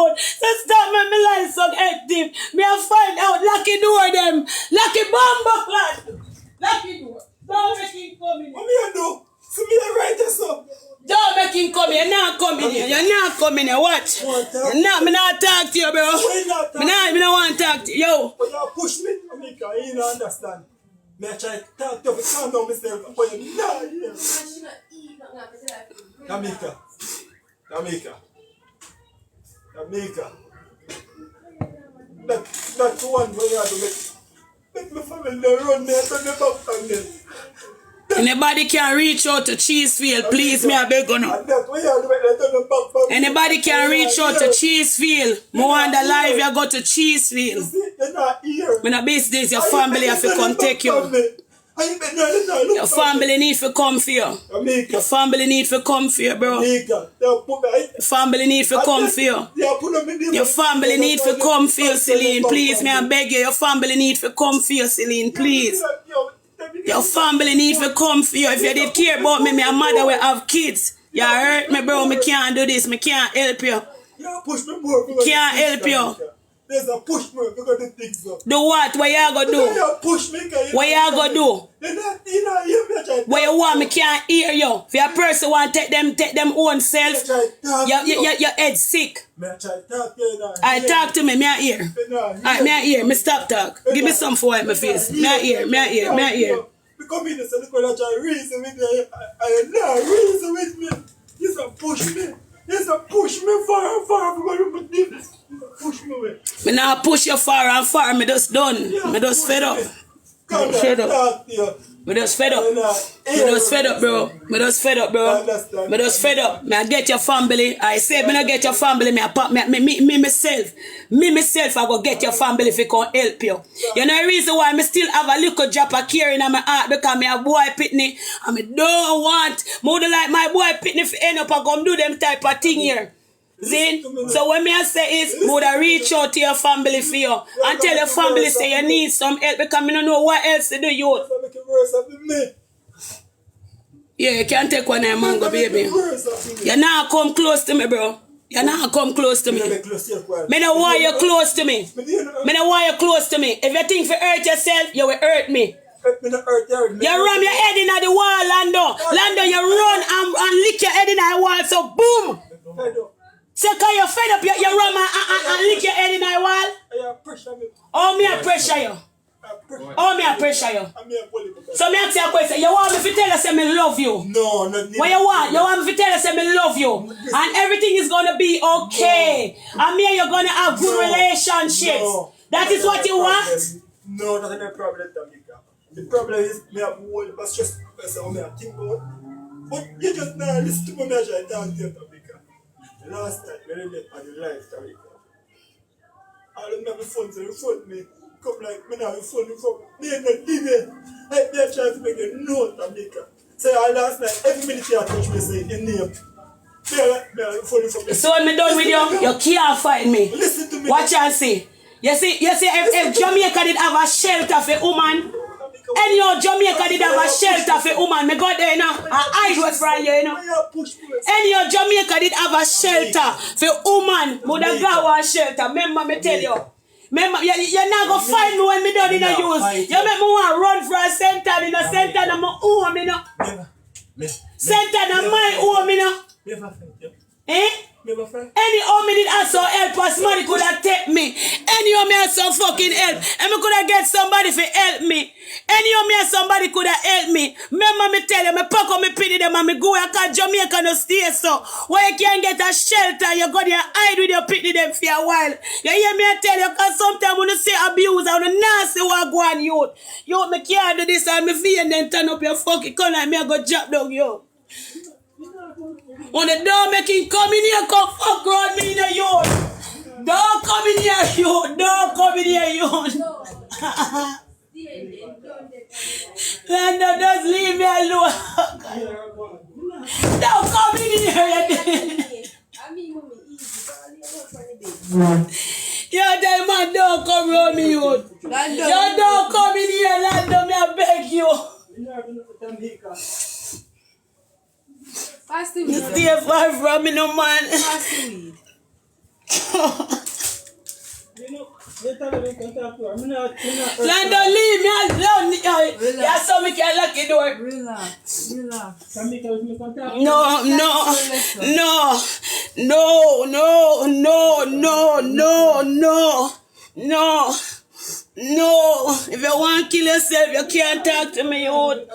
out. So stop me life so active. Me a find out. Lucky door them. Lucky bomb lad. Lucky door. Don't make him come in. What me a do? See me a write this up. Don't make him come here. You're not coming here. You're not coming here. Watch. You're not. Me not talk to you, bro. Me not want to talk to you. Yo. But you push me, Amika. You don't understand. Me a try to talk to you to calm down myself. But you not here. Amika. That's one way you have to make my family run me and turn the back on them. Anybody can reach out to Cheesefield, please, me I beg you now. Anybody can reach out to Cheesefield. Me want the live you go to Cheesefield. You're not here. When a business, your family have to come take you. Your family need to come for you. Your family need to come for you, bro. Your family need to come for you. Your family need to come for you, Celine. Please, me I beg you. Your family need to come for you, Celine. Please. Your family need to come for you. If you did care about me, my mother will have kids. You hurt me, bro. Me can't do this. Me can't help you. Can't help you. There's a push me because the things up. Do what? What you gonna do? Push me. What you gonna do? You're not hear me. What you want? Me can't hear you. If your person want to take them own self, your head sick. I talk to me. Me a hear. Alright, me a hear. Me stop talk. Give me some for my face. Me a hear. Me a hear. Me a hear. Because me just look at you reason with me. I not reason with me. He's a push me. He's a push me far and far. Push me away. Me not push you far and far. Me just done. Me just fed up. Fed up. Me just fed up. Me just fed up, bro. Me just fed up, bro. Me just fed up. Me I get your family. I said me not get your family. Me myself I go get your family if it can help you. You know the reason why me still have a little drop of care in my heart because me a boy pitney and me don't want more like my boy pitney if end up and come do them type of thing here. See? So when me I say is, would I reach out to your family for you and tell your family say you need some help because me don't know what else to do you. Yeah, you can't take one of your mango, baby. You not come close to me, bro. You not come close to me. Me don't want you close to me. Me don't want you close to me. If you think you hurt yourself, you will hurt me. You ram your head in the wall, Lando. Lando, you run and lick your head in the wall, so boom. So because you're fed up, you run and lick your head in the wall? Oh, me I pressure you. Oh, me I pressure you. So me ask you a question. You want me to tell you say me love you? No, not what you want? You want me to tell you say me love you? And everything is going to be okay. And me and you're going to have good relationships. That is what you want? No, that's not the problem, Tamika. The problem is me have one, but just how me think about. But you just now listen to me as I talk to you, Tamika. Last time, when I met on the live, Tamika. All of my phones in front of me. Come like me now, you phone from me and the TV. I be trying to make a note, Tamika. Say last night, every minute you touch me, say your name. So when me done with you can't find me. Listen to me. Watch and see. You see, if Jamaica did have a shelter for woman, any of Jamaica did have a shelter for woman, me go there, you know, and hide what's from you, you know. Any of Jamaica did have a shelter for woman, would have got a shelter. Remember me tell you. Remember, you're not going to find me when me done in the use. You make me want to run for a center in a center in my home, you know. Center in my home, you know. Eh? Any home me did also help us, somebody could have take me. Any home me had some fucking help. And me could have get somebody to help me. Any home me had somebody could have helped me. Remember me tell you, me pack on me pity them and me go because Jamaica no stay so. Where you can't get a shelter, you go there hide with your pity them for a while. You hear me I tell you, because sometimes when you say abuse, I want to nasty what go on youth. Youth, me can't do this and me feel and then turn up your fucking corner and me I go drop down you. When the dog make him come in here, come fuck around me in the yard. Don't come in here, you. Don't come in here, you. Lando, just leave me alone. Don't come in here. You tell man, don't come around me, you. You don't come in here, Lando, me I beg you. Stay far from me, no man. Lando, leave me alone. Yeah, so we can lock the door. Relax. No. If you want to kill yourself, you can't talk to me, youth.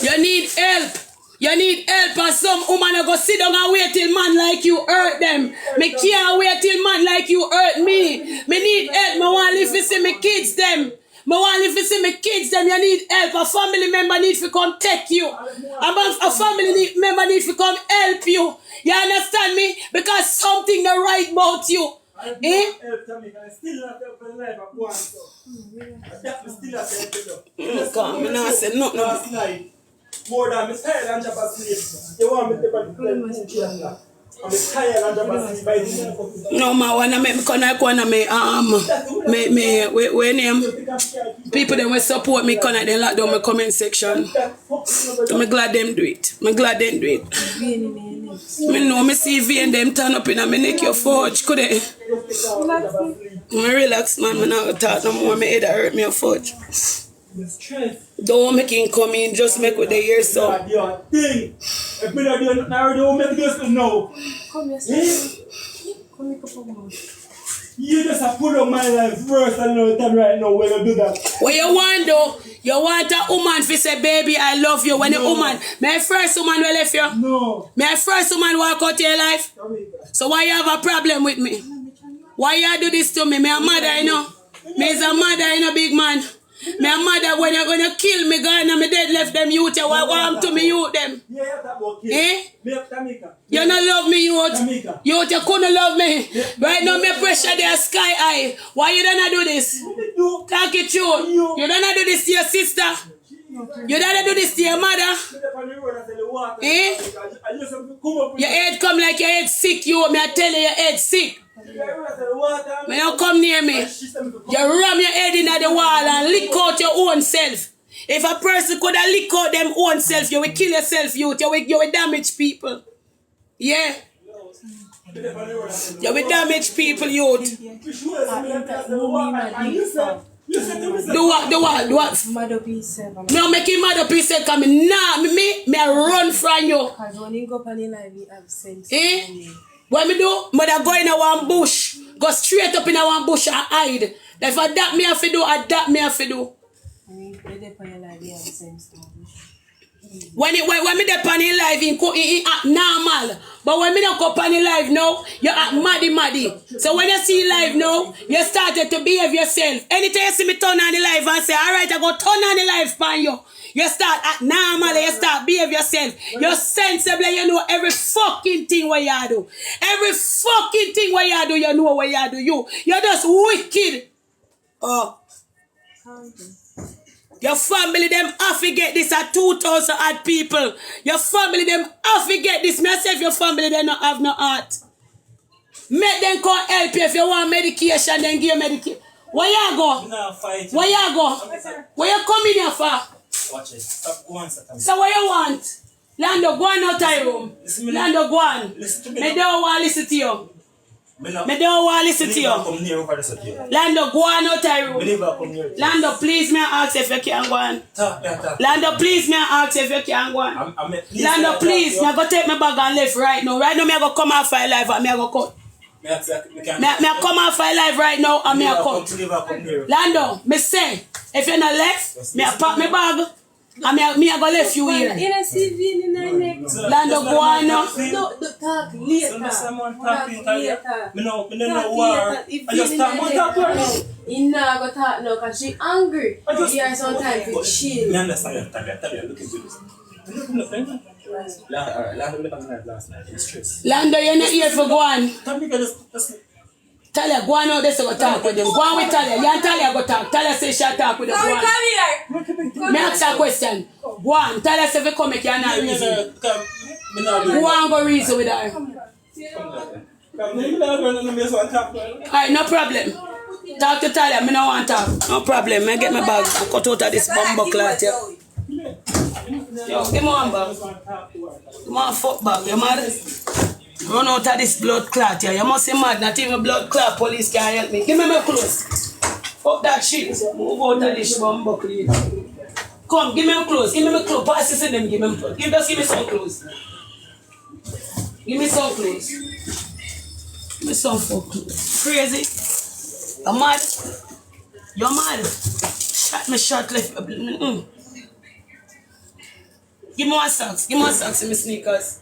You need help. You need help, and some woman are go sit down and wait till man like you hurt them. Me can't wait till man like you hurt me. Me need help. Me want live to see me kids them. You need help. A family member need to come take you. A family member need to come help you. You understand me? Because something not right about you. Eh? Come, me not say nothing. More than Miss Tired and Jabba sleep. You want me to take on the I'm tired and Jabba sleep by the no, ma, wanna make me connect one of me when people that will support me connect them lock down my comment section. I'm glad them do it. Me know me see V and them turn up in a me neck your forge, could they? Me relax, man, me not talk no more, me head hurt me a forge. Don't make him come in, just make with the ears so. If me not doing nothing, I don't make this no. Come here, come here. You just have put on my life first and know time right now when you do that. What you want though? You want a woman to say, baby, I love you. When the woman, my first woman will left you? No. My first woman walk out your life? So why you have a problem with me? Why you do this to me? Me a mother, you know. Me is a mother, you know, big man. Me a mother, when you're gonna kill me, God, and me dead left them youth. You want to me youth them? Eh? You don't love me, youth. Youth, you couldn't love me. Right now, me pressure there sky high. Why you don't do this? Talk it true. You don't do this to your sister. You don't do this to your mother. Eh? Your head come like your head sick, you. Me I tell you, your head sick. When you come near me, you ram your head in the wall and lick out your own self. If a person could have lick out them own self, you will kill yourself, youth. You will damage people. Yeah. You will damage people, youth. Do what? Mad up yourself. No, make him mad up yourself coming. Nah, me run from you. Because when you go up on the live, you have sense. Eh? What me do? Mother go in a one bush. Go straight up in a one bush and hide. If I that me have to do, I that me have to do. When you go on your live, you have sense. When me dey on the live, he act normal. But when me don't go on the live now, you act maddy. So when you see live now, you started to behave yourself. Anytime you see me turn on the live and say, alright, I go turn on the live for you. You start act normal, you start behave yourself. You're sensible, you know every fucking thing what you do. Every fucking thing what you do, you know what you do. You're just wicked. Oh. Your family, them have to get this at 2,000 odd people. Your family, them have to get this. Myself, your family, they don't have no heart. Make them come help you if you want medication, then give you medication. Where you go? Where you go? Where you come in here for? Watch it. Stop going, Satan. So what you want? Lando, go on out of your room. Lando, go on. Me don't want to listen to you. Me don't want to listen to you. Lando, go on out of your room. Lando, please me ask if you can go on. Lando, please me ask if you can go on. Lando, please, me go take my bag and left right now. Right now, me go come off my live and me go cut. Me come off my live right now and me cut. Lando, me say, if you're not left, me pack my bag. And me go left you here. Lando, go on now. No, talk later. Talk later. Me no war. I just talk to her now. You not go talk now because she angry. You have some time to chill. Me understand. Tabia, look into this. Lando, you're not here for go on. Talia, go on out there so go talk with them. Go on with Talia. You and Talia go talk. Talia say she'll talk with them. Go on. Me ask a question. Go on. Talia say if you come, make you not reason. Go on go reason with her. Alright, no problem. Talk to Talia. Me no want to talk. No problem. I get my bag. I cut out of this bumbo cloth here. Yo, give me one bag. You want fuck bag, you mad? Run out of this blood clot here. You must be mad. Not even blood clot police can help me. Give me my clothes. Fuck that shit. Move out of this bumbuckle here. Come, give me my clothes. Give me my clothes. Pass this in them. Give me my clothes. Just give me some clothes. Give me some clothes. Give me some fuck clothes. Crazy. You mad? You're mad. Shot me shot left. Give me one socks. Give me one socks in my sneakers.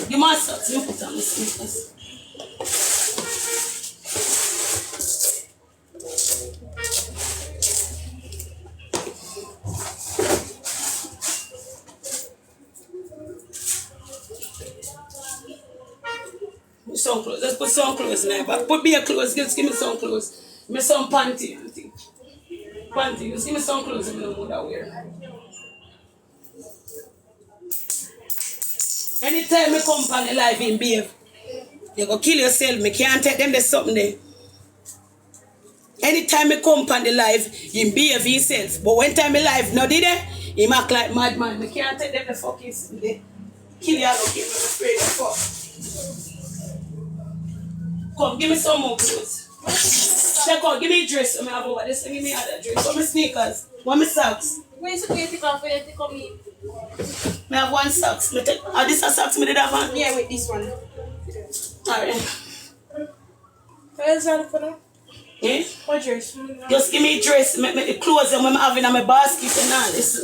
Give me one socks. Let me put on my sneakers. Some clothes. Let's put some clothes in there. But put me your clothes. Just give me some clothes. Give me some panty. Panty. Just give me some clothes if you don't know that wear. Anytime I come on the live in behave, you go kill yourself. Me can't take them there's something there. Anytime I come on the live, you behave yourself. But when time I live, no did it? You act like madman. Me can't take them the fucking there. Kill you, I don't keep me afraid of fuck. Come, give me some more clothes. Check out, give me a dress. I have over this. Give me other dress. What my sneakers? What my socks? Where is it take off for you to come in? I have one socks. This a socks me did have one? Yeah, with this one. Alright. Where's that for now? Eh? What dress? Just give me a dress. Make me the clothes that I'm having in my basket and all this.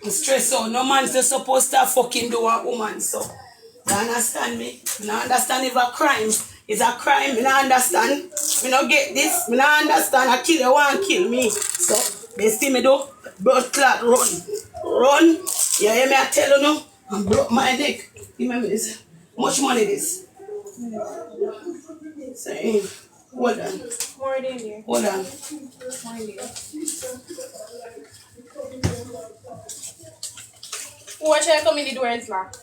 Stress out. No man's just supposed to fucking do a woman, so you understand me? I don't understand if a crime is a crime. I don't understand. I don't get this. I don't understand. A killer want to kill me. So they see me do blood clot run. Run. You hear me? I tell you now. I broke my neck. Give me this. How much money this? Say, hold on. More than here. Hold on. More than here. Watch her come in the door and slap.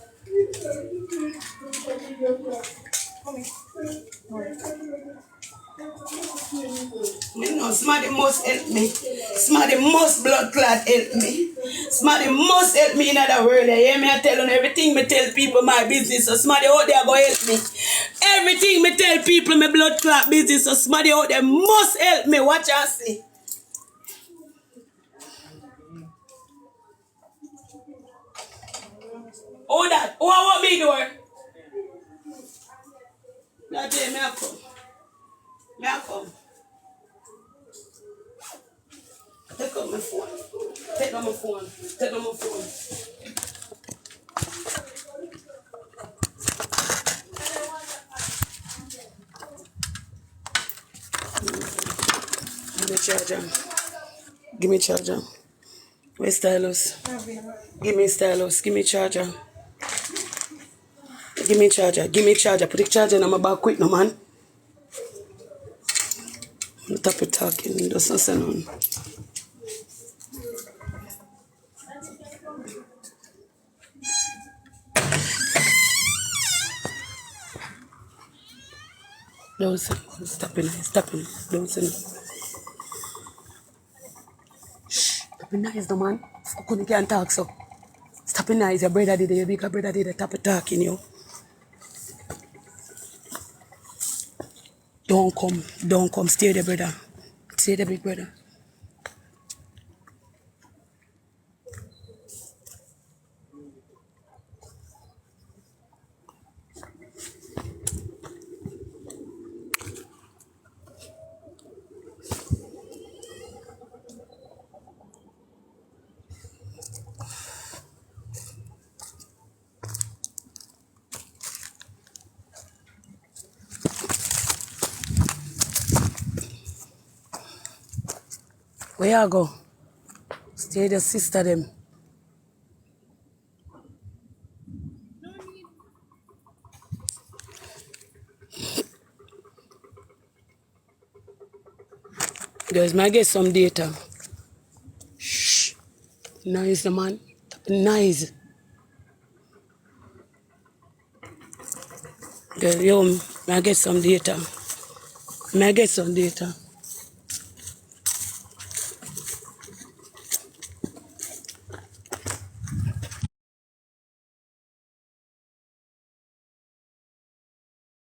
Come here. You know, somebody must help me. Somebody must blood clot help me. Somebody must help me in other world. You hear me? I tell them everything me tell people my business. So somebody out there go help me. Everything me tell people my blood clot business. So somebody out there must help me. Watch and see. Oh that. Oh, I want me door. Now tell me I come. Me I come. Take up my phone. Take on my phone. Take on my phone. Give me charger. Give me charger. Where's stylus? Give me stylus. Give me charger. Give me charger. Give me charger. Put the charger in my back quick, no man. Stop it talking. Doesn't say none. Don't say none. Stop it. Stop it. Don't say none. Shh. Stop it nice, no man. You can't talk so. Stop it nice. Your brother did it. Your bigger brother did it. Stop it talking, you. Don't come. Don't come. Stay there, brother. Stay there, big brother. Where you go? Stay the sister them. Guys, may I get some data? Shh. Nice, man. Nice. Girl, yo, may I get some data? May I get some data?